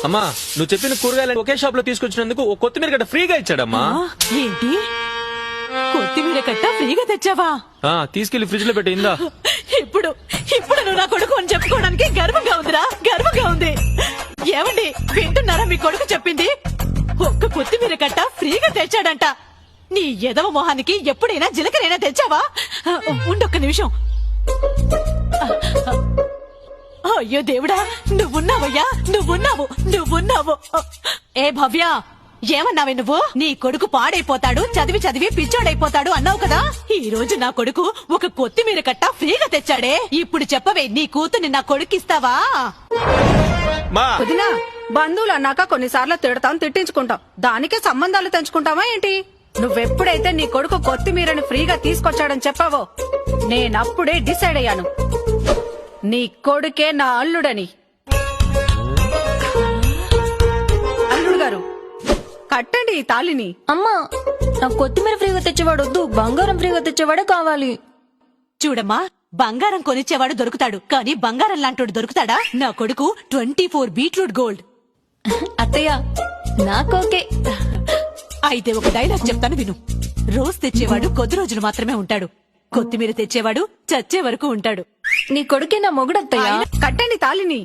అమ్మా నువ్వు చెప్పిన కూరగాయలు ఒకే షాప్ లో తీసుకొచ్చినందుకు ఓ కొత్తిమీర గడ్డ ఫ్రీగా ఇచ్చాడమ్మా. ఏంటి కొత్తిమీర కట్ట ఫ్రీగా తెచ్చావా? తీసుకెళ్లి ఫ్రిడ్జ్ లో పెట్టిందా. ఇప్పుడు ఇప్పుడు నువ్వు నా కొడుకు అని చెప్పుకోవడానికి గర్వంగా ఉందిరా, గర్వంగా ఉంది. ఏమండి వింటున్నారా? మీ కొడుకు చెప్పింది ఒక్క కొత్తిమీర కట్ట ఫ్రీగా తెచ్చాడంట. నీ ఎదవ మొహానికి ఎప్పుడైనా జీలకరైనా తెచ్చావా? ఉండొక్క నిమిషం. అయ్యో దేవుడా, నువ్వున్నావయ్యా, నువ్వున్నావు. ఏ భవ్య, ఏమన్నావే నువ్వు? నీ కొడుకు పాడైపోతాడు, చదివి చదివి పిచ్చోడైపోతాడు అన్నావు కదా. ఈ రోజు నా కొడుకు ఒక కొత్తిమీర కట్ట ఫ్రీగా తెచ్చాడే. ఇప్పుడు చెప్పవే, నీ కూతుర్ని నా కొడుకిస్తావా? వదినా, బంధువులు అన్నాక కొన్నిసార్లు తిడతాం, తిట్టించుకుంటాం. దానికే సంబంధాలు తెంచుకుంటావా ఏంటి? నువ్వెప్పుడైతే నీ కొడుకు కొత్తిమీరని ఫ్రీగా తీసుకొచ్చాడని చెప్పావో నేనప్పుడే డిసైడ్ అయ్యాను, నీ కొడుకే నా అల్లుడని. అల్లుడు గారు, కట్టండి ఈ తాళిని. అమ్మా, నాకు కొత్తిమీర ఫ్రీగా తెచ్చేవాడు వద్దు, బంగారం ఫ్రీగా తెచ్చేవాడే కావాలి. చూడమ్మా, బంగారం కొనిచ్చేవాడు దొరుకుతాడు, కానీ బంగారం లాంటోడు దొరుకుతాడా? నా కొడుకు 24 బీట్రూట్ గోల్డ్. అత్తయ్య నాకోకే. అయితే ఒక డైలాగ్ చెప్తాను విను. రోజు తెచ్చేవాడు కొద్ది రోజులు మాత్రమే ఉంటాడు, కొత్తిమీర తెచ్చేవాడు చచ్చే వరకు ఉంటాడు. నీ కొడుకే నా మొగుడత్తయ్య. కట్టండి తాళిని.